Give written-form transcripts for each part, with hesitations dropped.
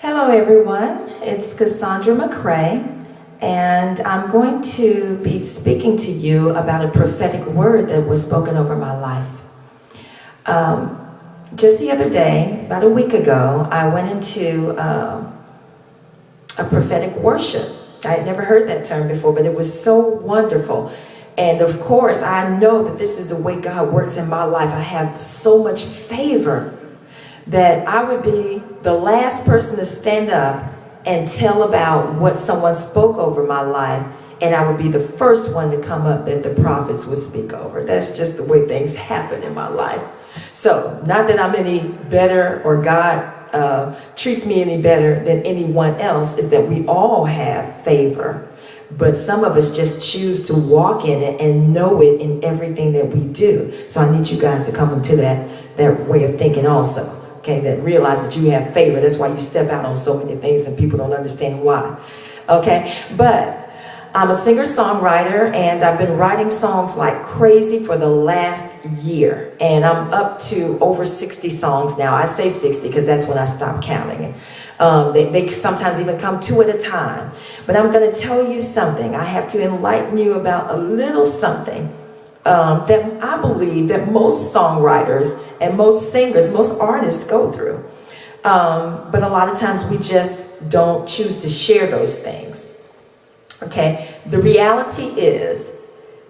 Hello everyone, it's Casandra McCray, and I'm going to be speaking to you about a prophetic word that was spoken over my life. Just the other day, about a week ago, I went into a prophetic worship. I had never heard that term before, but it was so wonderful. And of course, I know that this is the way God works in my life. I have so much favor that I would be the last person to stand up and tell about what someone spoke over my life, and I would be the first one to come up that the prophets would speak over. That's just the way things happen in my life. So, not that I'm any better or God treats me any better than anyone else, is that we all have favor. But some of us just choose to walk in it and know it in everything that we do. So I need you guys to come into that way of thinking also. Okay, that realize that you have favor. That's why you step out on so many things and people don't understand why. Okay, but I'm a singer-songwriter and I've been writing songs like crazy for the last year. And I'm up to over 60 songs now. I say 60 because that's when I stopped counting. They sometimes even come two at a time. But I'm going to tell you something. I have to enlighten you about a little something that I believe that most songwriters and most singers, most artists go through. But a lot of times we just don't choose to share those things. Okay? The reality is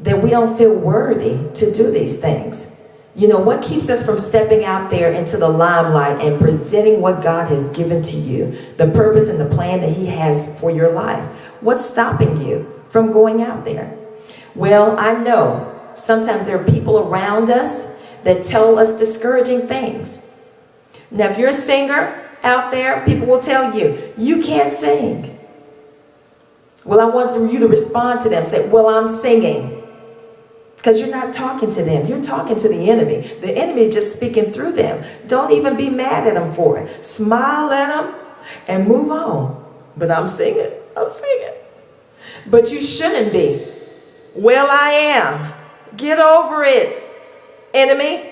that we don't feel worthy to do these things. You know, what keeps us from stepping out there into the limelight and presenting what God has given to you, the purpose and the plan that He has for your life? What's stopping you from going out there? Well, I know sometimes there are people around us that tell us discouraging things. Now, if you're a singer out there, people will tell you, you can't sing. Well, I want you to respond to them. Say, well, I'm singing. Because you're not talking to them. You're talking to the enemy. The enemy is just speaking through them. Don't even be mad at them for it. Smile at them and move on. But I'm singing. I'm singing. But you shouldn't be. Well, I am. Get over it, enemy.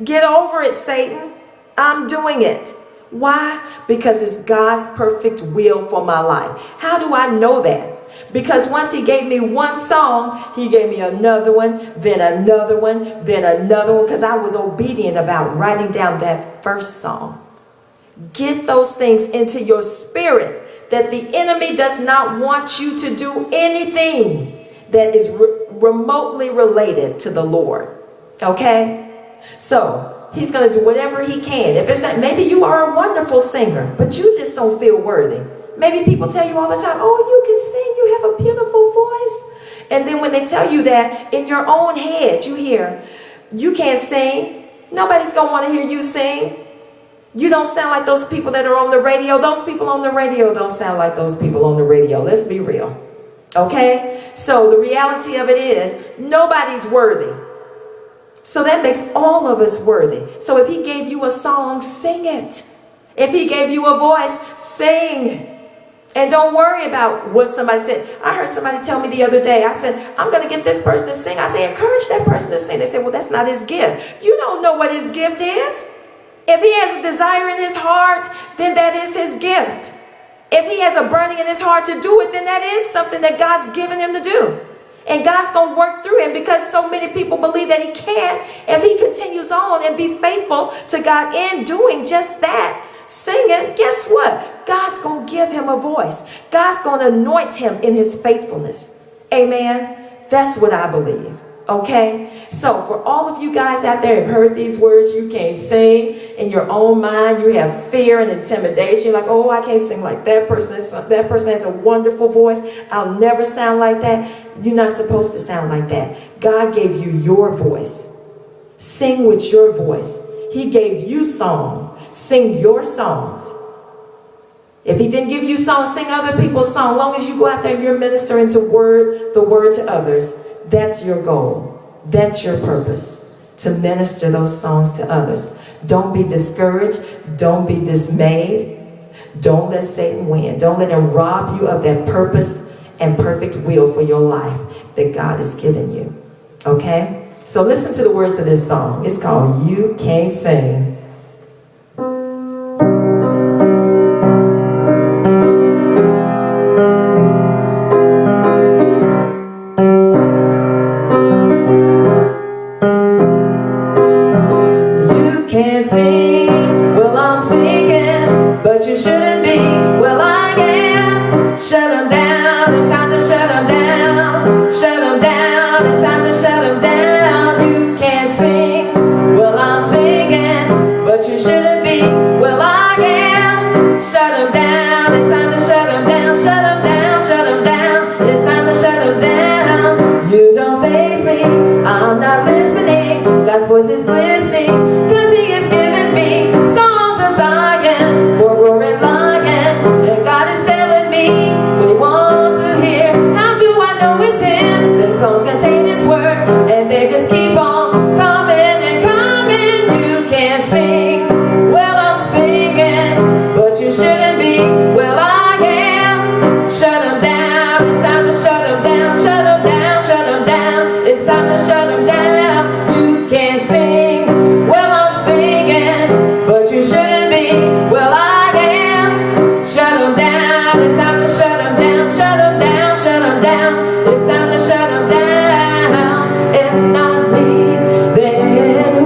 Get over it, Satan. I'm doing it. Why? Because it's God's perfect will for my life. How do I know that? Because once He gave me one song, He gave me another one, then another one, then another one, because I was obedient about writing down that first song. Get those things into your spirit, that the enemy does not want you to do anything that is remotely related to the Lord. Okay? So he's going to do whatever he can. If it's not, maybe you are a wonderful singer, but you just don't feel worthy. Maybe people tell you all the time, oh, you can sing, you have a beautiful voice. And then when they tell you that, in your own head, you hear, you can't sing. Nobody's going to want to hear you sing. You don't sound like those people that are on the radio. Those people on the radio don't sound like those people on the radio. Let's be real. Okay? So the reality of it is, nobody's worthy. So that makes all of us worthy. So if He gave you a song, sing it. If He gave you a voice, sing. And don't worry about what somebody said. I heard somebody tell me the other day, I said, I'm going to get this person to sing. I said, encourage that person to sing. They said, well, that's not his gift. You don't know what his gift is. If he has a desire in his heart, then that is his gift. If he has a burning in his heart to do it, then that is something that God's given him to do. And God's going to work through him, because so many people believe that he can't. If he continues on and be faithful to God in doing just that, singing, guess what? God's going to give him a voice. God's going to anoint him in his faithfulness. Amen. That's what I believe. Okay? So for all of you guys out there who have heard these words, you can't sing in your own mind. You have fear and intimidation. You're like, oh, I can't sing like that person. That person has a wonderful voice. I'll never sound like that. You're not supposed to sound like that. God gave you your voice. Sing with your voice. He gave you song. Sing your songs. If He didn't give you songs, sing other people's songs. As long as you go out there and you're ministering the word to others, that's your goal. That's your purpose, to minister those songs to others. Don't be discouraged. Don't be dismayed. Don't let Satan win. Don't let him rob you of that purpose and perfect will for your life that God has given you. Okay? So listen to the words of this song. It's called You Can't Sing. Shut them down, it's time to shut them down, shut them down, shut them down. It's time to shut them down. You don't faze me, I'm not listening. God's voice is glistening, cause He has given me songs of Zion for roaring lion. And God is telling me what He wants to hear. How do I know it's Him? The songs contain His word, and they just keep on coming and coming. You can't sing, well I'm singing, but you shouldn't be, well I am. Shut them down, it's time to shut them down, shut them down, shut them down. It's time to shut them down. You can't sing, well I'm singing, but you shouldn't be, well I am. Shut them down, it's time to shut them down, shut them down, shut them down. It's time to shut them down. If not me, then who?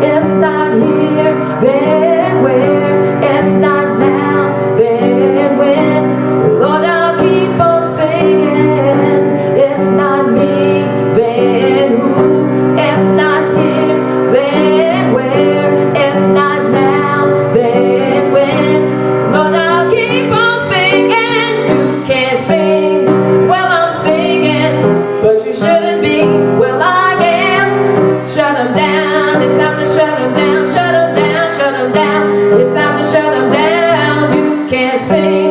If not here, then where? If not now, then when? Lord, I'll keep on singing. If not me, then who? If not here, then where? If not now, then when? Lord, I'll keep on singing. You can't sing, well I'm singing, but you shouldn't be, well I am. Shut them down, it's time to shut them down, shut them down, shut them down. It's time to shut them down. You can't sing,